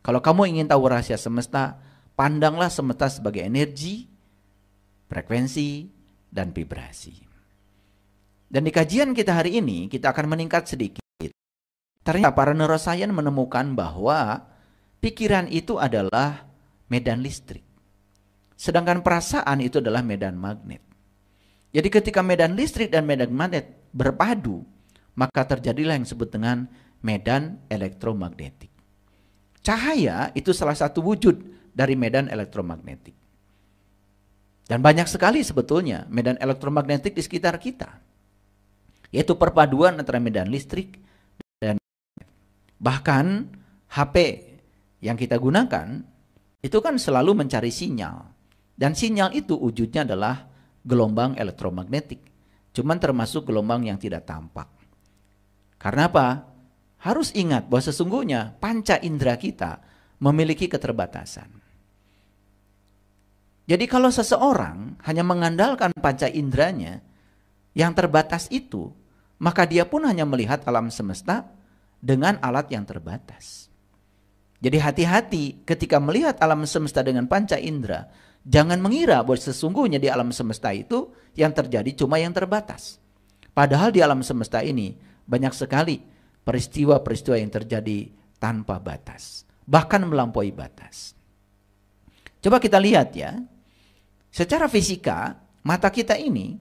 Kalau kamu ingin tahu rahasia semesta, pandanglah semesta sebagai energi, frekuensi, dan vibrasi. Dan di kajian kita hari ini, kita akan meningkat sedikit. Ternyata para neuroscience menemukan bahwa pikiran itu adalah medan listrik. Sedangkan perasaan itu adalah medan magnet. Jadi ketika medan listrik dan medan magnet berpadu, maka terjadilah yang disebut dengan medan elektromagnetik. Cahaya itu salah satu wujud dari medan elektromagnetik. Dan banyak sekali sebetulnya medan elektromagnetik di sekitar kita. Yaitu perpaduan antara medan listrik dan bahkan HP yang kita gunakan itu kan selalu mencari sinyal. Dan sinyal itu wujudnya adalah gelombang elektromagnetik. Cuman termasuk gelombang yang tidak tampak. Karena apa? Harus ingat bahwa sesungguhnya panca indera kita memiliki keterbatasan. Jadi kalau seseorang hanya mengandalkan panca inderanya yang terbatas itu, maka dia pun hanya melihat alam semesta dengan alat yang terbatas. Jadi hati-hati ketika melihat alam semesta dengan panca indera, jangan mengira bahwa sesungguhnya di alam semesta itu yang terjadi cuma yang terbatas. Padahal di alam semesta ini banyak sekali peristiwa-peristiwa yang terjadi tanpa batas, bahkan melampaui batas. Coba kita lihat ya, secara fisika mata kita ini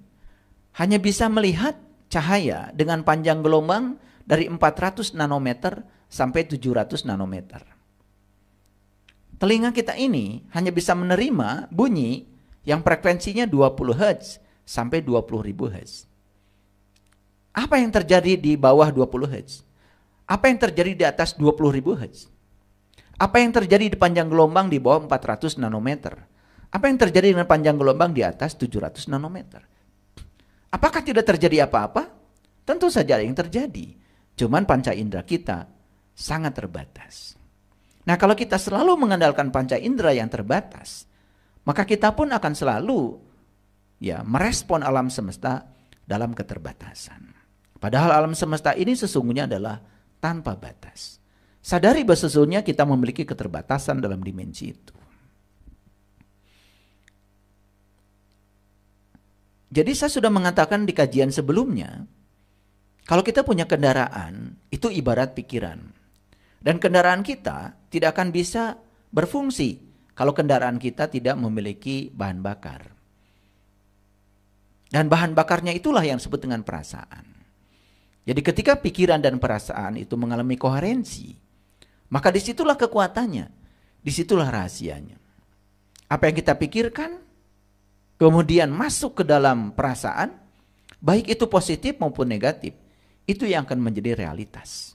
hanya bisa melihat cahaya dengan panjang gelombang dari 400 nanometer sampai 700 nanometer. Telinga kita ini hanya bisa menerima bunyi yang frekuensinya 20 Hz sampai 20.000 Hz. Apa yang terjadi di bawah 20 Hz? Apa yang terjadi di atas 20.000 Hz? Apa yang terjadi di panjang gelombang di bawah 400 nanometer? Apa yang terjadi dengan panjang gelombang di atas 700 nanometer? Apakah tidak terjadi apa-apa? Tentu saja ada yang terjadi. Cuman panca indera kita sangat terbatas. Nah, kalau kita selalu mengandalkan panca indera yang terbatas, maka kita pun akan selalu merespon alam semesta dalam keterbatasan. Padahal alam semesta ini sesungguhnya adalah tanpa batas. Sadari bahwa sesungguhnya kita memiliki keterbatasan dalam dimensi itu. Jadi saya sudah mengatakan di kajian sebelumnya, kalau kita punya kendaraan, itu ibarat pikiran. Dan kendaraan kita tidak akan bisa berfungsi kalau kendaraan kita tidak memiliki bahan bakar. Dan bahan bakarnya itulah yang disebut dengan perasaan. Jadi ketika pikiran dan perasaan itu mengalami koherensi, maka disitulah kekuatannya, disitulah rahasianya. Apa yang kita pikirkan, kemudian masuk ke dalam perasaan, baik itu positif maupun negatif, itu yang akan menjadi realitas.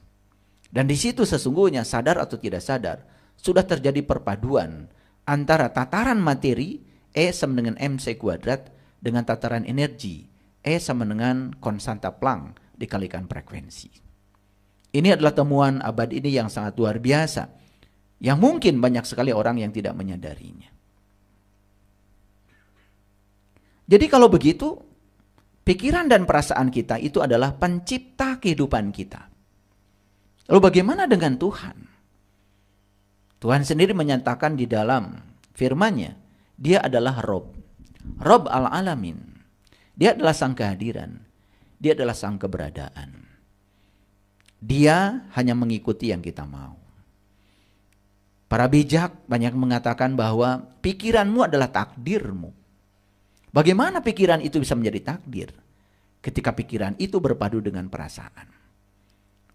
Dan di situ sesungguhnya sadar atau tidak sadar, sudah terjadi perpaduan antara tataran materi E sama dengan mc kuadrat dengan tataran energi E sama dengan konstanta Planck dikalikan frekuensi. Ini adalah temuan abad ini yang sangat luar biasa, yang mungkin banyak sekali orang yang tidak menyadarinya. Jadi kalau begitu, pikiran dan perasaan kita itu adalah pencipta kehidupan kita. Lalu bagaimana dengan Tuhan? Tuhan sendiri menyatakan di dalam firman-Nya, Dia adalah Rob. Rob al-alamin. Dia adalah sang kehadiran. Dia adalah sang keberadaan. Dia hanya mengikuti yang kita mau. Para bijak banyak mengatakan bahwa pikiranmu adalah takdirmu. Bagaimana pikiran itu bisa menjadi takdir? Ketika pikiran itu berpadu dengan perasaan.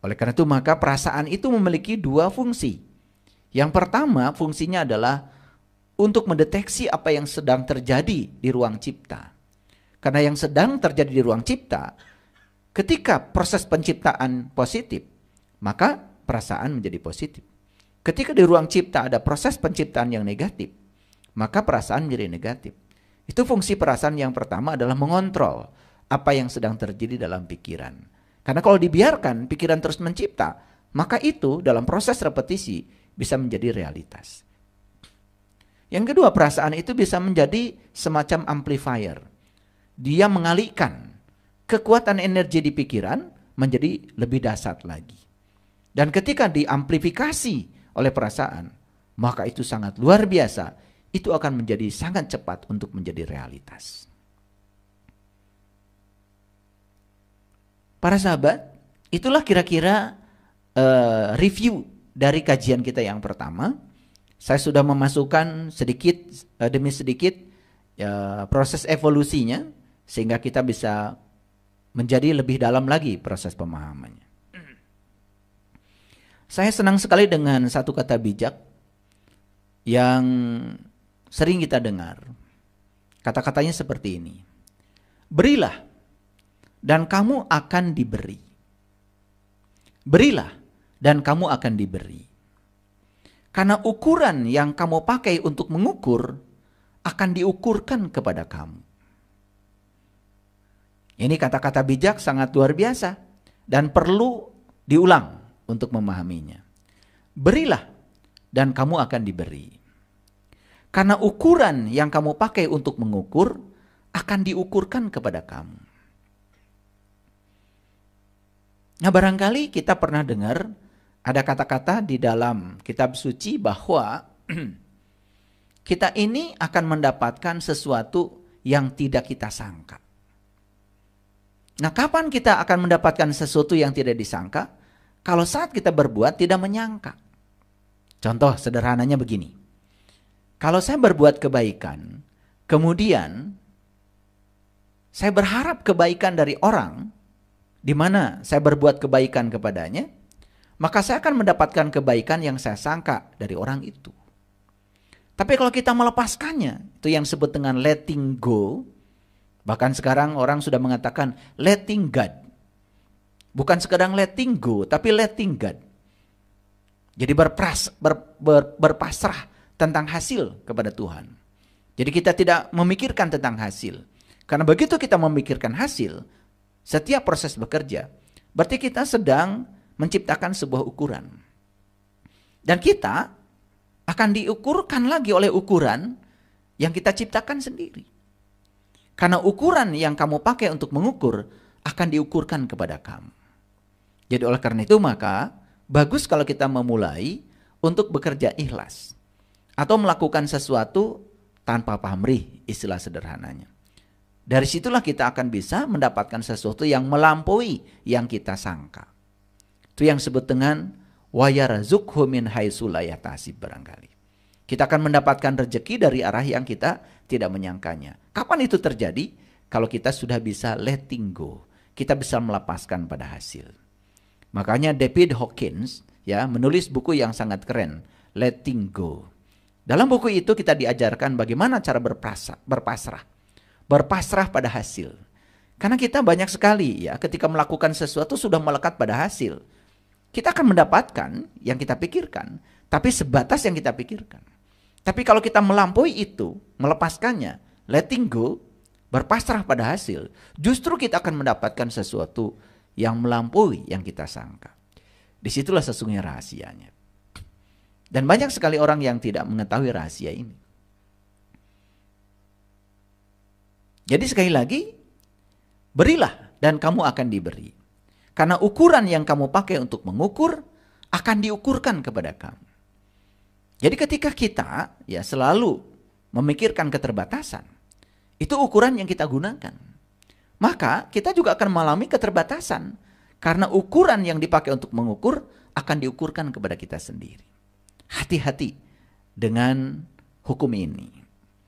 Oleh karena itu maka perasaan itu memiliki dua fungsi. Yang pertama fungsinya adalah untuk mendeteksi apa yang sedang terjadi di ruang cipta. Karena yang sedang terjadi di ruang cipta, ketika proses penciptaan positif, maka perasaan menjadi positif. Ketika di ruang cipta ada proses penciptaan yang negatif, maka perasaan menjadi negatif. Itu fungsi perasaan yang pertama adalah mengontrol apa yang sedang terjadi dalam pikiran. Karena kalau dibiarkan pikiran terus mencipta, maka itu dalam proses repetisi bisa menjadi realitas. Yang kedua, perasaan itu bisa menjadi semacam amplifier. Dia mengalihkan kekuatan energi di pikiran menjadi lebih dahsyat lagi. Dan ketika diamplifikasi oleh perasaan, maka itu sangat luar biasa. Itu akan menjadi sangat cepat untuk menjadi realitas. Para sahabat, itulah kira-kira review dari kajian kita yang pertama. Saya sudah memasukkan sedikit demi sedikit proses evolusinya, sehingga kita bisa menjadi lebih dalam lagi proses pemahamannya. Saya senang sekali dengan satu kata bijak yang sering kita dengar. Kata-katanya seperti ini. Berilah dan kamu akan diberi. Berilah dan kamu akan diberi. Karena ukuran yang kamu pakai untuk mengukur akan diukurkan kepada kamu. Ini kata-kata bijak sangat luar biasa dan perlu diulang untuk memahaminya. Berilah dan kamu akan diberi. Karena ukuran yang kamu pakai untuk mengukur akan diukurkan kepada kamu. Nah, barangkali kita pernah dengar ada kata-kata di dalam kitab suci bahwa kita ini akan mendapatkan sesuatu yang tidak kita sangka. Nah, kapan kita akan mendapatkan sesuatu yang tidak disangka? Kalau saat kita berbuat tidak menyangka. Contoh sederhananya begini. Kalau saya berbuat kebaikan, kemudian saya berharap kebaikan dari orang, di mana saya berbuat kebaikan kepadanya, maka saya akan mendapatkan kebaikan yang saya sangka dari orang itu. Tapi kalau kita melepaskannya, itu yang disebut dengan letting go. Bahkan sekarang orang sudah mengatakan letting God. Bukan sekedar letting go, tapi letting God. Jadi berpasrah tentang hasil kepada Tuhan. Jadi kita tidak memikirkan tentang hasil. Karena begitu kita memikirkan hasil, setiap proses bekerja, berarti kita sedang menciptakan sebuah ukuran. Dan kita akan diukurkan lagi oleh ukuran yang kita ciptakan sendiri. Karena ukuran yang kamu pakai untuk mengukur akan diukurkan kepada kamu. Jadi oleh karena itu maka bagus kalau kita memulai untuk bekerja ikhlas. Atau melakukan sesuatu tanpa pamrih, istilah sederhananya. Dari situlah kita akan bisa mendapatkan sesuatu yang melampaui yang kita sangka. Itu yang disebut dengan wa yarzuqhu min haitsu la yahtasib barangkali. Kita akan mendapatkan rezeki dari arah yang kita tidak menyangkanya. Kapan itu terjadi? Kalau kita sudah bisa letting go. Kita bisa melepaskan pada hasil. Makanya David Hawkins ya menulis buku yang sangat keren, Letting Go. Dalam buku itu kita diajarkan bagaimana cara berpasrah. Berpasrah pada hasil. Karena kita banyak sekali ya ketika melakukan sesuatu sudah melekat pada hasil. Kita akan mendapatkan yang kita pikirkan, tapi sebatas yang kita pikirkan. Tapi kalau kita melampaui itu, melepaskannya, letting go, berpasrah pada hasil, justru kita akan mendapatkan sesuatu yang melampaui yang kita sangka. Disitulah sesungguhnya rahasianya. Dan banyak sekali orang yang tidak mengetahui rahasia ini. Jadi sekali lagi, berilah dan kamu akan diberi. Karena ukuran yang kamu pakai untuk mengukur akan diukurkan kepada kamu. Jadi ketika kita ya selalu memikirkan keterbatasan, itu ukuran yang kita gunakan. Maka kita juga akan mengalami keterbatasan. Karena ukuran yang dipakai untuk mengukur akan diukurkan kepada kita sendiri. Hati-hati dengan hukum ini.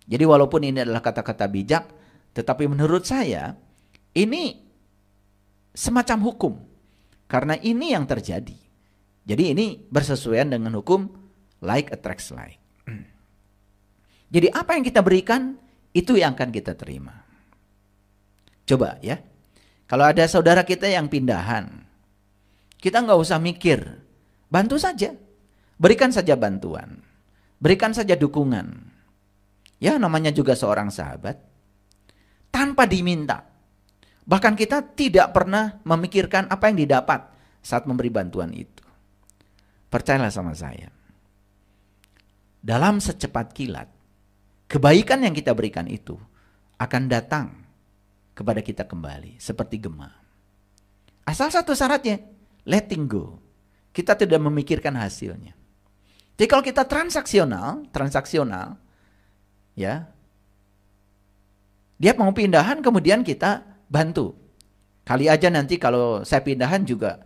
Jadi walaupun ini adalah kata-kata bijak, tetapi menurut saya ini semacam hukum. Karena ini yang terjadi. Jadi ini bersesuaian dengan hukum like attracts like. Jadi apa yang kita berikan, itu yang akan kita terima. Coba ya. Kalau ada saudara kita yang pindahan, kita nggak usah mikir. Bantu saja. Berikan saja bantuan. Berikan saja dukungan. Ya namanya juga seorang sahabat. Tanpa diminta. Bahkan kita tidak pernah memikirkan apa yang didapat saat memberi bantuan itu. Percayalah sama saya. Dalam secepat kilat, kebaikan yang kita berikan itu akan datang kepada kita kembali seperti gema. Asal satu syaratnya, letting go. Kita tidak memikirkan hasilnya. Jadi kalau kita transaksional, ya, dia mau pindahan kemudian kita bantu. Kali aja nanti kalau saya pindahan juga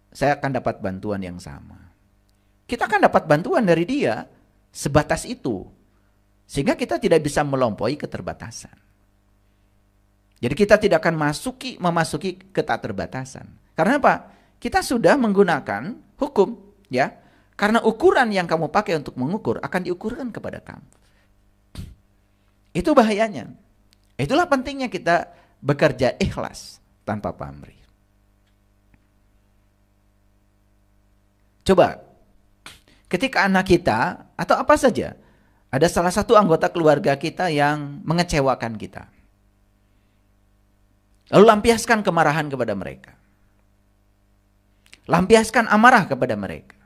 saya akan dapat bantuan yang sama. Kita akan dapat bantuan dari dia sebatas itu. Sehingga kita tidak bisa melampaui keterbatasan. Jadi kita tidak akan memasuki keterbatasan. Karena apa? Kita sudah menggunakan hukum, ya. Karena ukuran yang kamu pakai untuk mengukur akan diukurkan kepada kamu. Itu bahayanya. Itulah pentingnya kita bekerja ikhlas tanpa pamrih. Coba, ketika anak kita atau apa saja, ada salah satu anggota keluarga kita yang mengecewakan kita. Lalu lampiaskan kemarahan kepada mereka. Lampiaskan amarah kepada mereka.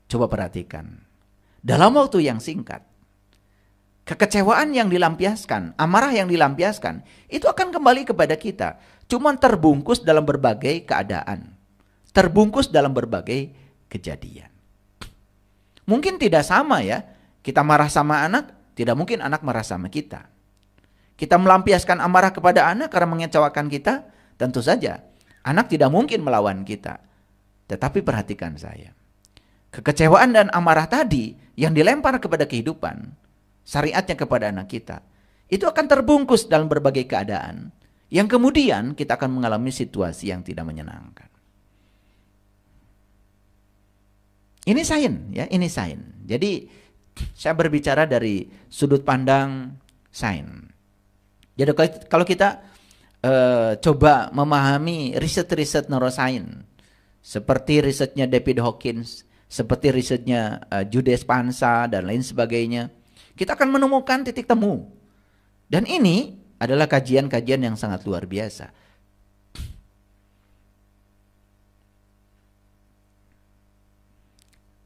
Coba perhatikan. Dalam waktu yang singkat, kekecewaan yang dilampiaskan, amarah yang dilampiaskan, itu akan kembali kepada kita. Cuman terbungkus dalam berbagai keadaan. Terbungkus dalam berbagai kejadian. Mungkin tidak sama ya. Kita marah sama anak, tidak mungkin anak marah sama kita. Kita melampiaskan amarah kepada anak karena mengecewakan kita, tentu saja anak tidak mungkin melawan kita. Tetapi perhatikan saya. Kekecewaan dan amarah tadi yang dilempar kepada kehidupan, syariatnya kepada anak kita, itu akan terbungkus dalam berbagai keadaan yang kemudian kita akan mengalami situasi yang tidak menyenangkan. Ini sains, ya, ini sains. Jadi saya berbicara dari sudut pandang sains. Jadi kalau kita coba memahami riset-riset neurosains, seperti risetnya David Hawkins, seperti risetnya Jude Spencer dan lain sebagainya, kita akan menemukan titik temu. Dan ini adalah kajian-kajian yang sangat luar biasa.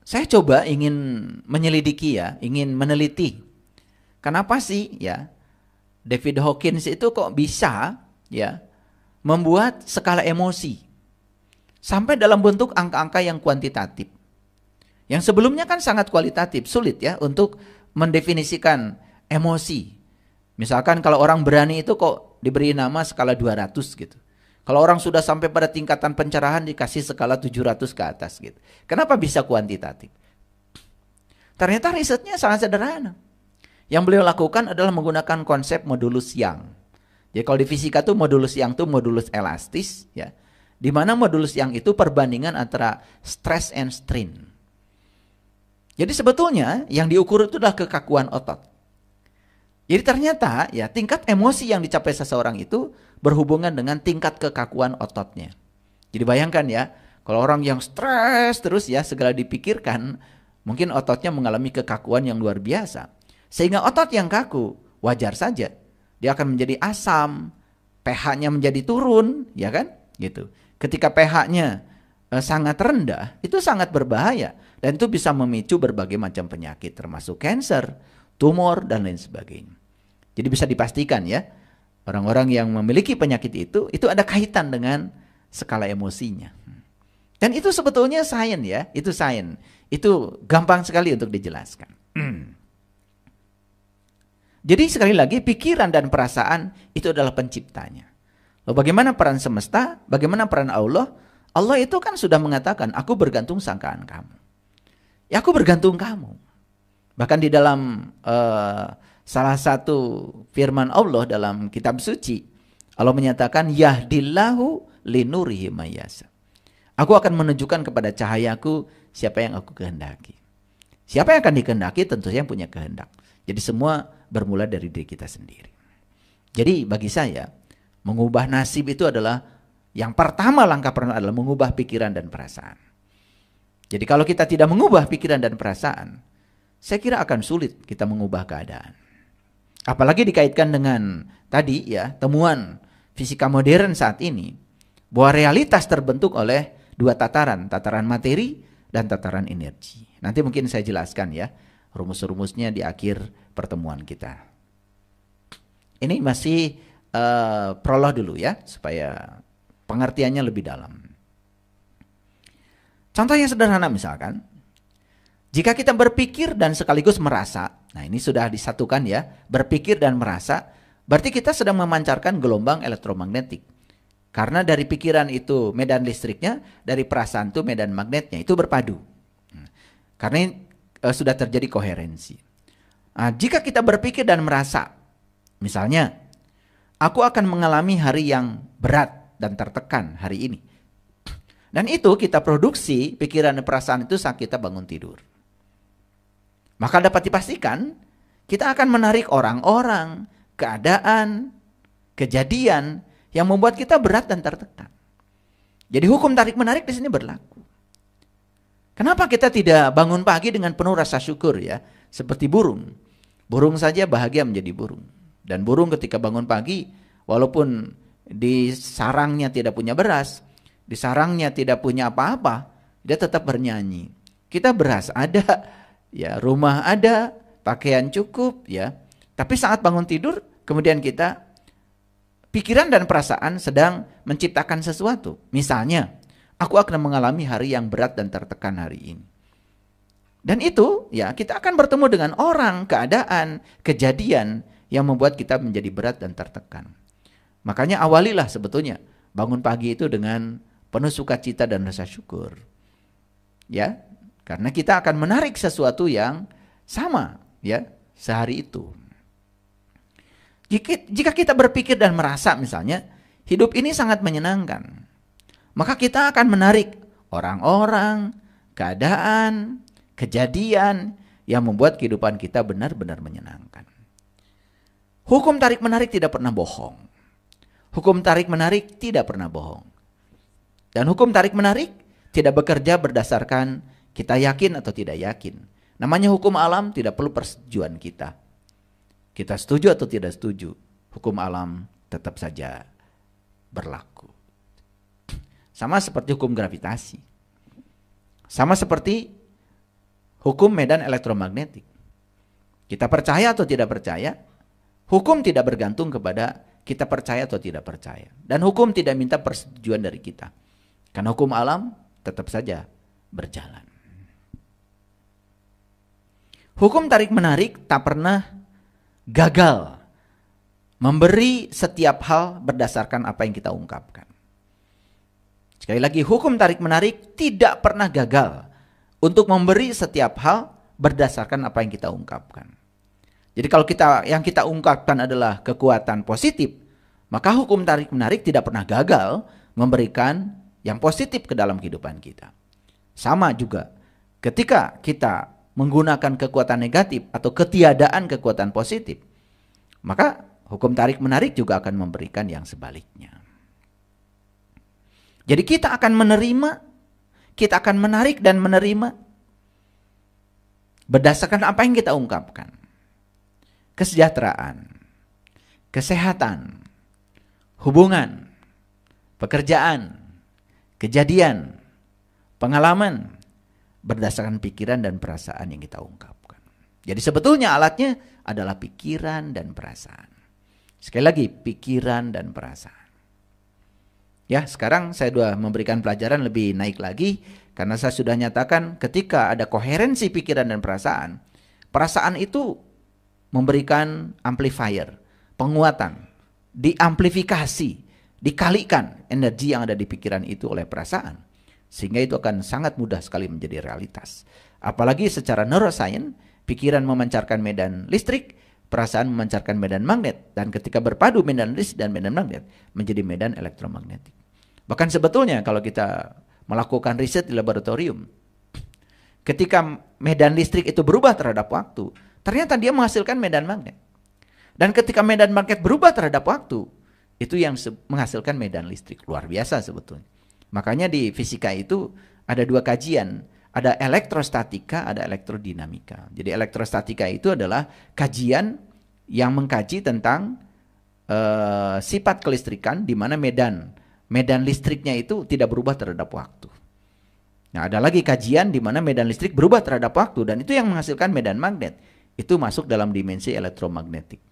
Saya coba ingin menyelidiki ya, ingin meneliti. Kenapa sih ya David Hawkins itu kok bisa ya membuat skala emosi sampai dalam bentuk angka-angka yang kuantitatif. Yang sebelumnya kan sangat kualitatif, sulit ya untuk mendefinisikan emosi. Misalkan kalau orang berani itu kok diberi nama skala 200 gitu. Kalau orang sudah sampai pada tingkatan pencerahan dikasih skala 700 ke atas gitu. Kenapa bisa kuantitatif? Ternyata risetnya sangat sederhana. Yang beliau lakukan adalah menggunakan konsep modulus Young. Jadi kalau di fisika tuh modulus Young tuh modulus elastis ya. Di mana modulus Young itu perbandingan antara stress and strain. Jadi sebetulnya yang diukur itu adalah kekakuan otot. Jadi ternyata ya tingkat emosi yang dicapai seseorang itu berhubungan dengan tingkat kekakuan ototnya. Jadi bayangkan ya, kalau orang yang stres terus ya segala dipikirkan, mungkin ototnya mengalami kekakuan yang luar biasa. Sehingga otot yang kaku wajar saja. Dia akan menjadi asam, pH-nya menjadi turun, ya kan? Gitu. Ketika pH-nya sangat rendah, itu sangat berbahaya. Dan itu bisa memicu berbagai macam penyakit, termasuk kanker, tumor, dan lain sebagainya. Jadi bisa dipastikan ya, orang-orang yang memiliki penyakit itu ada kaitan dengan skala emosinya. Dan itu sebetulnya sains ya, itu sains. Itu gampang sekali untuk dijelaskan. Jadi sekali lagi, pikiran dan perasaan itu adalah penciptanya. Lalu bagaimana peran semesta, bagaimana peran Allah? Allah itu kan sudah mengatakan, aku bergantung sangkaan kamu. Ya aku bergantung kamu. Bahkan di dalam salah satu firman Allah dalam kitab suci, Allah menyatakan yahdillahu linurihi mayyasha. Aku akan menunjukkan kepada cahayaku siapa yang aku kehendaki. Siapa yang akan dikehendaki tentu saja yang punya kehendak. Jadi semua bermula dari diri kita sendiri. Jadi bagi saya mengubah nasib itu adalah yang pertama, langkah pertama adalah mengubah pikiran dan perasaan. Jadi kalau kita tidak mengubah pikiran dan perasaan, saya kira akan sulit kita mengubah keadaan. Apalagi dikaitkan dengan tadi ya, temuan fisika modern saat ini, bahwa realitas terbentuk oleh dua tataran, tataran materi dan tataran energi. Nanti mungkin saya jelaskan ya, rumus-rumusnya di akhir pertemuan kita. Ini masih prolog dulu ya, supaya pengertiannya lebih dalam. Contoh yang sederhana misalkan, jika kita berpikir dan sekaligus merasa, nah ini sudah disatukan ya, berpikir dan merasa, berarti kita sedang memancarkan gelombang elektromagnetik. Karena dari pikiran itu medan listriknya, dari perasaan itu medan magnetnya, itu berpadu. Karena sudah terjadi koherensi. Nah, jika kita berpikir dan merasa, misalnya, aku akan mengalami hari yang berat dan tertekan hari ini. Dan itu kita produksi pikiran dan perasaan itu saat kita bangun tidur. Maka dapat dipastikan kita akan menarik orang-orang, keadaan, kejadian yang membuat kita berat dan tertekan. Jadi hukum tarik-menarik di sini berlaku. Kenapa kita tidak bangun pagi dengan penuh rasa syukur ya? Seperti burung. Burung saja bahagia menjadi burung. Dan burung ketika bangun pagi, walaupun di sarangnya tidak punya beras, di sarangnya tidak punya apa-apa, dia tetap bernyanyi. Kita beras ada, ya, rumah ada, pakaian cukup, ya. Tapi saat bangun tidur, kemudian kita pikiran dan perasaan sedang menciptakan sesuatu. Misalnya, aku akan mengalami hari yang berat dan tertekan hari ini. Dan itu, ya, kita akan bertemu dengan orang, keadaan, kejadian yang membuat kita menjadi berat dan tertekan. Makanya awalilah sebetulnya bangun pagi itu dengan penuh sukacita dan rasa syukur. Ya, karena kita akan menarik sesuatu yang sama, ya, sehari itu. Jika kita berpikir dan merasa misalnya, hidup ini sangat menyenangkan, maka kita akan menarik orang-orang, keadaan, kejadian yang membuat kehidupan kita benar-benar menyenangkan. Hukum tarik-menarik tidak pernah bohong. Hukum tarik-menarik tidak pernah bohong. Dan hukum tarik-menarik tidak bekerja berdasarkan kita yakin atau tidak yakin. Namanya hukum alam, tidak perlu persetujuan kita. Kita setuju atau tidak setuju, hukum alam tetap saja berlaku. Sama seperti hukum gravitasi. Sama seperti hukum medan elektromagnetik. Kita percaya atau tidak percaya, hukum tidak bergantung kepada kita percaya atau tidak percaya. Dan hukum tidak minta persetujuan dari kita. Karena hukum alam tetap saja berjalan. Hukum tarik-menarik tak pernah gagal memberi setiap hal berdasarkan apa yang kita ungkapkan. Sekali lagi, hukum tarik-menarik tidak pernah gagal untuk memberi setiap hal berdasarkan apa yang kita ungkapkan. Jadi kalau yang kita ungkapkan adalah kekuatan positif, maka hukum tarik-menarik tidak pernah gagal memberikan yang positif ke dalam kehidupan kita. Sama juga ketika kita menggunakan kekuatan negatif atau ketiadaan kekuatan positif, maka hukum tarik-menarik juga akan memberikan yang sebaliknya. Jadi kita akan menerima, kita akan menarik dan menerima berdasarkan apa yang kita ungkapkan. Kesejahteraan, kesehatan, hubungan, pekerjaan, kejadian, pengalaman, berdasarkan pikiran dan perasaan yang kita ungkapkan. Jadi sebetulnya alatnya adalah pikiran dan perasaan. Sekali lagi, pikiran dan perasaan. Ya, sekarang saya sudah memberikan pelajaran lebih naik lagi, karena saya sudah nyatakan ketika ada koherensi pikiran dan perasaan, perasaan itu memberikan amplifier, penguatan, diamplifikasi, dikalikan energi yang ada di pikiran itu oleh perasaan. Sehingga itu akan sangat mudah sekali menjadi realitas. Apalagi secara neuroscience, pikiran memancarkan medan listrik, perasaan memancarkan medan magnet. Dan ketika berpadu medan listrik dan medan magnet, menjadi medan elektromagnetik. Bahkan sebetulnya kalau kita melakukan riset di laboratorium, ketika medan listrik itu berubah terhadap waktu, ternyata dia menghasilkan medan magnet. Dan ketika medan magnet berubah terhadap waktu, itu yang menghasilkan medan listrik. Luar biasa sebetulnya. Makanya di fisika itu ada dua kajian, ada elektrostatika, ada elektrodinamika. Jadi elektrostatika itu adalah kajian yang mengkaji tentang sifat kelistrikan di mana medan listriknya itu tidak berubah terhadap waktu. Nah, ada lagi kajian di mana medan listrik berubah terhadap waktu dan itu yang menghasilkan medan magnet. Itu masuk dalam dimensi elektromagnetik.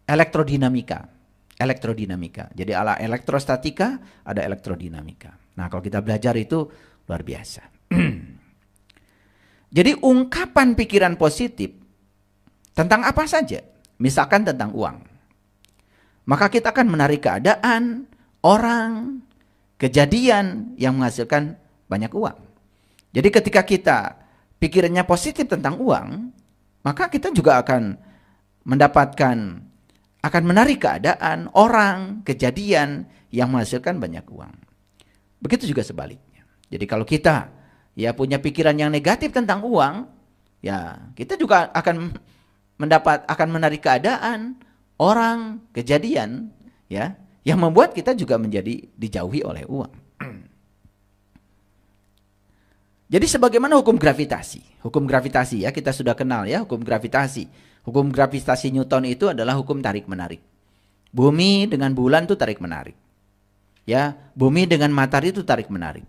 Elektrodinamika. elektrodinamika. Jadi ala elektrostatika ada elektrodinamika. Nah, kalau kita belajar itu luar biasa. Jadi ungkapan pikiran positif tentang apa saja, misalkan tentang uang, maka kita akan menarik keadaan, orang, kejadian yang menghasilkan banyak uang. Jadi ketika kita pikirannya positif tentang uang, maka kita juga akan mendapatkan, akan menarik keadaan, orang, kejadian yang menghasilkan banyak uang. Begitu juga sebaliknya. Jadi kalau kita punya pikiran yang negatif tentang uang, kita juga akan menarik keadaan, orang, kejadian yang membuat kita juga menjadi dijauhi oleh uang. Jadi sebagaimana hukum gravitasi. Hukum gravitasi kita sudah kenal hukum gravitasi. Hukum gravitasi Newton itu adalah hukum tarik-menarik. Bumi dengan bulan itu tarik-menarik. Bumi dengan matahari itu tarik-menarik.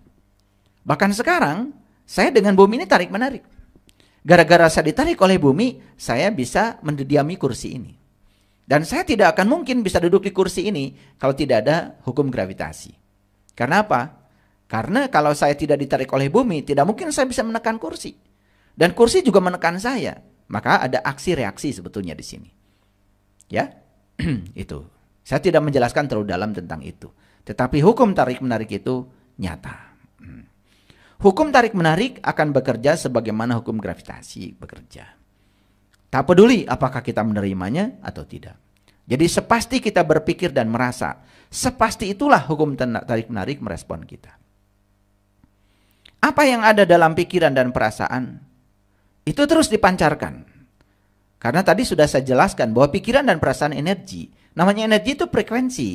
Bahkan sekarang saya dengan bumi ini tarik-menarik. Gara-gara saya ditarik oleh bumi, saya bisa mendiami kursi ini. Dan saya tidak akan mungkin bisa duduk di kursi ini kalau tidak ada hukum gravitasi. Karena apa? Karena kalau saya tidak ditarik oleh bumi, tidak mungkin saya bisa menekan kursi. Dan kursi juga menekan saya. Maka ada aksi-reaksi sebetulnya di sini. Itu. Saya tidak menjelaskan terlalu dalam tentang itu. Tetapi hukum tarik-menarik itu nyata. Hukum tarik-menarik akan bekerja sebagaimana hukum gravitasi bekerja. Tak peduli apakah kita menerimanya atau tidak. Jadi sepasti kita berpikir dan merasa, sepasti itulah hukum tarik-menarik merespon kita. Apa yang ada dalam pikiran dan perasaan, itu terus dipancarkan. Karena tadi sudah saya jelaskan bahwa pikiran dan perasaan energi. Namanya energi itu frekuensi.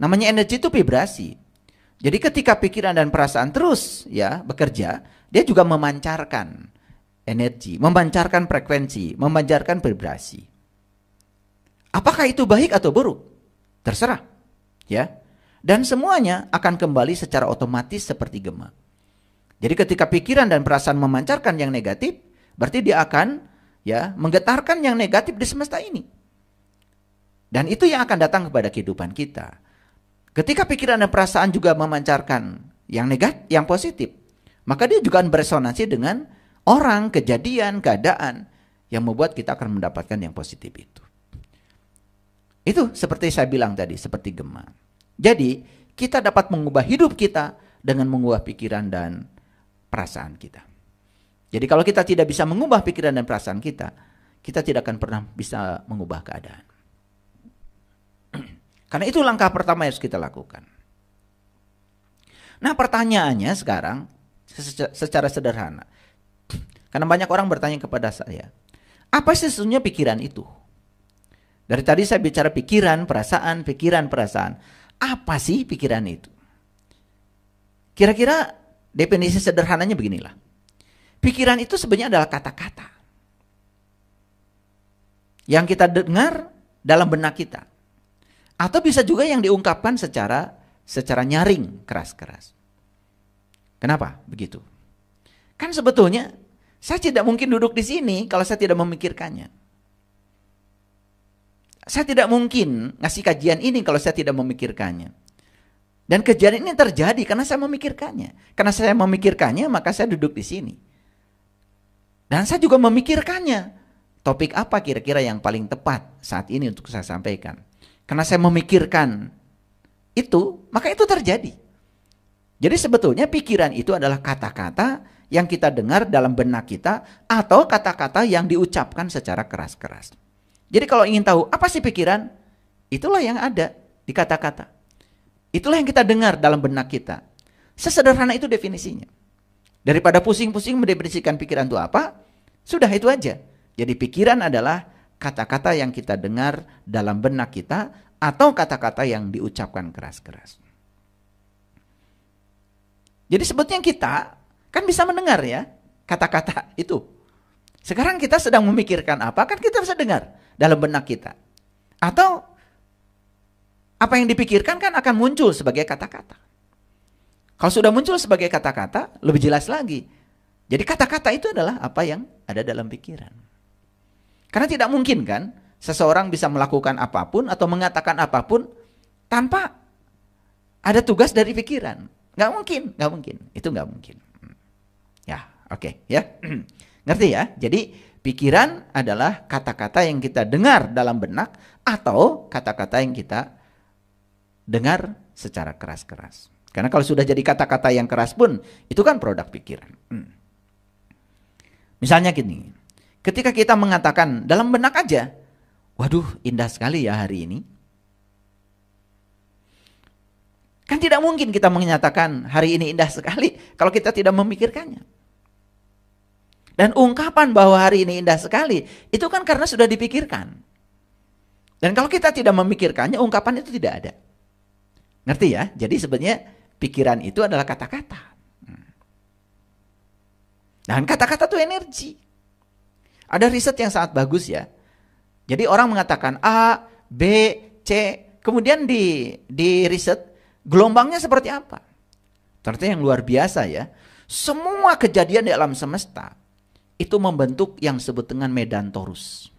Namanya energi itu vibrasi. Jadi ketika pikiran dan perasaan terus bekerja, dia juga memancarkan energi, memancarkan frekuensi, memancarkan vibrasi. Apakah itu baik atau buruk? Terserah. Dan semuanya akan kembali secara otomatis seperti gema. Jadi ketika pikiran dan perasaan memancarkan yang negatif, berarti dia akan menggetarkan yang negatif di semesta ini. Dan itu yang akan datang kepada kehidupan kita. Ketika pikiran dan perasaan juga memancarkan yang negatif, yang positif, maka dia juga akan beresonansi dengan orang, kejadian, keadaan yang membuat kita akan mendapatkan yang positif itu. Itu seperti saya bilang tadi, seperti gema. Jadi kita dapat mengubah hidup kita dengan mengubah pikiran dan perasaan kita. Jadi kalau kita tidak bisa mengubah pikiran dan perasaan kita, kita tidak akan pernah bisa mengubah keadaan. Karena itu langkah pertama yang harus kita lakukan. Nah, pertanyaannya sekarang secara sederhana. Karena banyak orang bertanya kepada saya, apa sih sesungguhnya pikiran itu? Dari tadi saya bicara pikiran, perasaan, Apa sih pikiran itu? Kira-kira definisi sederhananya beginilah. Pikiran itu sebenarnya adalah kata-kata yang kita dengar dalam benak kita. Atau bisa juga yang diungkapkan secara nyaring, keras-keras. Kenapa begitu? Kan sebetulnya saya tidak mungkin duduk di sini kalau saya tidak memikirkannya. Saya tidak mungkin ngasih kajian ini kalau saya tidak memikirkannya. Dan kejadian ini terjadi karena saya memikirkannya. Karena saya memikirkannya, maka saya duduk di sini. Dan saya juga memikirkannya. Topik apa kira-kira yang paling tepat saat ini untuk saya sampaikan. Karena saya memikirkan itu, maka itu terjadi. Jadi sebetulnya pikiran itu adalah kata-kata yang kita dengar dalam benak kita atau kata-kata yang diucapkan secara keras-keras. Jadi kalau ingin tahu apa sih pikiran, itulah yang ada di kata-kata. Itulah yang kita dengar dalam benak kita. Sesederhana itu definisinya. Daripada pusing-pusing mendefinisikan pikiran itu apa, sudah itu aja. Jadi pikiran adalah kata-kata yang kita dengar dalam benak kita atau kata-kata yang diucapkan keras-keras. Jadi sebetulnya kita kan bisa mendengar kata-kata itu. Sekarang kita sedang memikirkan apa, kan kita bisa dengar dalam benak kita. Atau apa yang dipikirkan kan akan muncul sebagai kata-kata. Kalau sudah muncul sebagai kata-kata, lebih jelas lagi. Jadi kata-kata itu adalah apa yang ada dalam pikiran. Karena tidak mungkin kan, seseorang bisa melakukan apapun atau mengatakan apapun tanpa ada tugas dari pikiran. Nggak mungkin, nggak mungkin. Itu nggak mungkin. Ya, oke, ya. Ngerti ya? Jadi pikiran adalah kata-kata yang kita dengar dalam benak atau kata-kata yang kita dengar secara keras-keras. Karena kalau sudah jadi kata-kata yang keras pun, itu kan produk pikiran. Misalnya gini, ketika kita mengatakan dalam benak aja, waduh indah sekali ya hari ini. Kan tidak mungkin kita menyatakan hari ini indah sekali kalau kita tidak memikirkannya. Dan ungkapan bahwa hari ini indah sekali, itu kan karena sudah dipikirkan. Dan kalau kita tidak memikirkannya, ungkapan itu tidak ada. Ngerti ya? Jadi sebenarnya pikiran itu adalah kata-kata. Dan kata-kata itu energi. Ada riset yang sangat bagus ya. Jadi orang mengatakan A, B, C, kemudian di riset gelombangnya seperti apa. Ternyata yang luar biasa ya. Semua kejadian di alam semesta itu membentuk yang disebut dengan medan torus.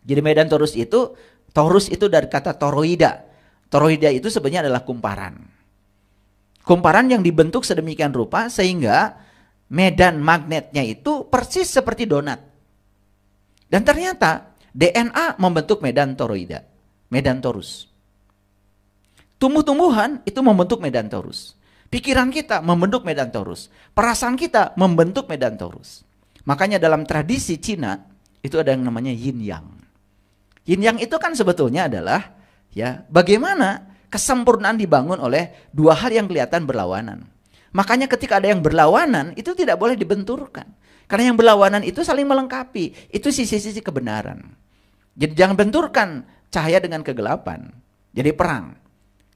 Jadi medan torus itu dari kata toroida. Toroida itu sebenarnya adalah kumparan. Kumparan yang dibentuk sedemikian rupa sehingga medan magnetnya itu persis seperti donat. Dan ternyata DNA membentuk medan toroida, medan torus. Tumbuh-tumbuhan itu membentuk medan torus. Pikiran kita membentuk medan torus. Perasaan kita membentuk medan torus. Makanya dalam tradisi Cina itu ada yang namanya yin yang. Yin yang itu kan sebetulnya adalah ya bagaimana kesempurnaan dibangun oleh dua hal yang kelihatan berlawanan. Makanya ketika ada yang berlawanan itu tidak boleh dibenturkan. Karena yang berlawanan itu saling melengkapi. Itu sisi-sisi kebenaran. Jadi jangan benturkan cahaya dengan kegelapan. Jadi perang.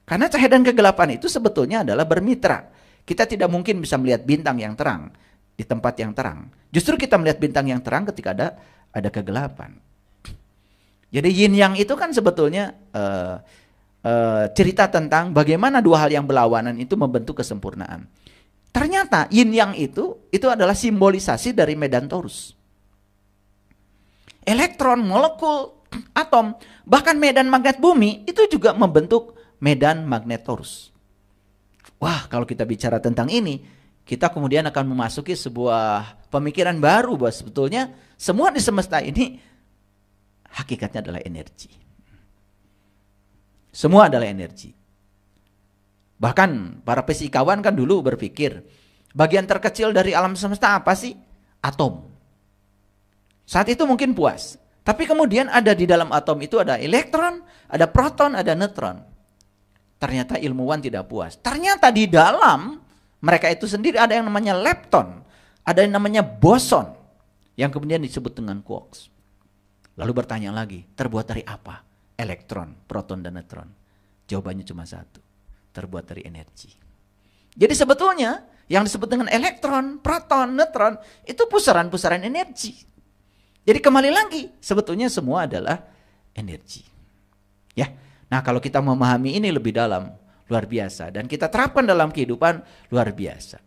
Karena cahaya dan kegelapan itu sebetulnya adalah bermitra. Kita tidak mungkin bisa melihat bintang yang terang di tempat yang terang. Justru kita melihat bintang yang terang ketika ada kegelapan. Jadi yin yang itu kan sebetulnya cerita tentang bagaimana dua hal yang berlawanan itu membentuk kesempurnaan. Ternyata yin yang itu adalah simbolisasi dari medan torus. Elektron, molekul, atom, bahkan medan magnet bumi itu juga membentuk medan magnet torus. Wah, kalau kita bicara tentang ini, kita kemudian akan memasuki sebuah pemikiran baru bahwa sebetulnya semua di semesta ini hakikatnya adalah energi. Semua adalah energi. Bahkan para fisikawan kan dulu berpikir, bagian terkecil dari alam semesta apa sih? Atom. Saat itu mungkin puas. Tapi kemudian ada di dalam atom itu ada elektron, ada proton, ada neutron. Ternyata ilmuwan tidak puas. Ternyata di dalam mereka itu sendiri ada yang namanya lepton, ada yang namanya boson, yang kemudian disebut dengan quarks. Lalu bertanya lagi, terbuat dari apa? Elektron, proton, dan neutron. Jawabannya cuma satu, terbuat dari energi. Jadi sebetulnya yang disebut dengan elektron, proton, neutron itu pusaran-pusaran energi. Jadi kembali lagi, sebetulnya semua adalah energi. Ya. Nah, kalau kita memahami ini lebih dalam, luar biasa. Dan kita terapkan dalam kehidupan, luar biasa.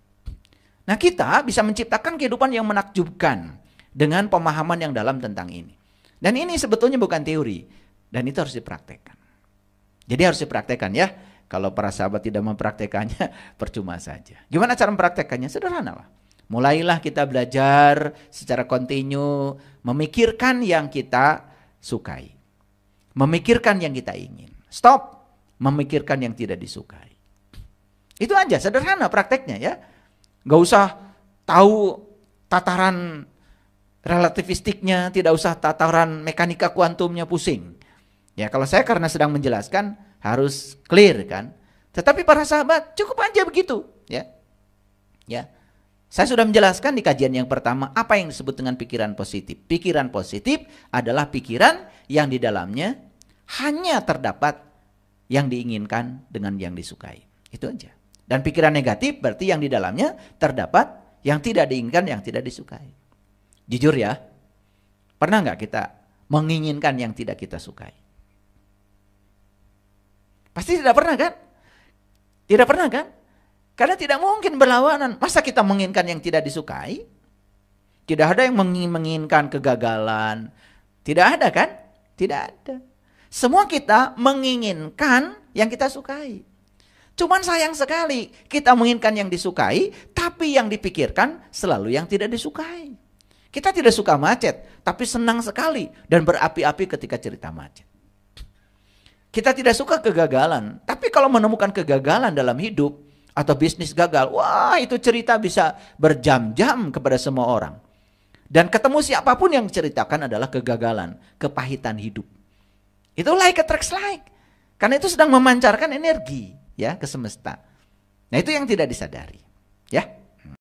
Nah, kita bisa menciptakan kehidupan yang menakjubkan dengan pemahaman yang dalam tentang ini. Dan ini sebetulnya bukan teori. Dan itu harus dipraktekkan. Jadi harus dipraktekkan ya. Kalau para sahabat tidak mempraktekannya, percuma saja. Gimana cara mempraktekannya? Sederhana lah. Mulailah kita belajar secara kontinu, memikirkan yang kita sukai. Memikirkan yang kita ingin. Stop memikirkan yang tidak disukai. Itu aja, sederhana prakteknya ya. Gak usah tahu tataran relativistiknya, tidak usah tataran mekanika kuantumnya, pusing. Ya, kalau saya karena sedang menjelaskan harus clear kan. Tetapi para sahabat cukup aja begitu ya. Ya. Saya sudah menjelaskan di kajian yang pertama apa yang disebut dengan pikiran positif. Pikiran positif adalah pikiran yang di dalamnya hanya terdapat yang diinginkan dengan yang disukai. Itu aja. Dan pikiran negatif berarti yang di dalamnya terdapat yang tidak diinginkan, yang tidak disukai. Jujur ya, pernah nggak kita menginginkan yang tidak kita sukai? Pasti tidak pernah kan? Tidak pernah kan? Karena tidak mungkin berlawanan. Masa kita menginginkan yang tidak disukai? Tidak ada yang menginginkan kegagalan. Tidak ada kan? Tidak ada. Semua kita menginginkan yang kita sukai. Cuman sayang sekali, kita menginginkan yang disukai, tapi yang dipikirkan selalu yang tidak disukai. Kita tidak suka macet, tapi senang sekali dan berapi-api ketika cerita macet. Kita tidak suka kegagalan, tapi kalau menemukan kegagalan dalam hidup atau bisnis gagal, wah itu cerita bisa berjam-jam kepada semua orang. Dan ketemu siapapun yang ceritakan adalah kegagalan, kepahitan hidup. Itu like attracts like. Karena itu sedang memancarkan energi ya ke semesta. Nah, itu yang tidak disadari. Ya.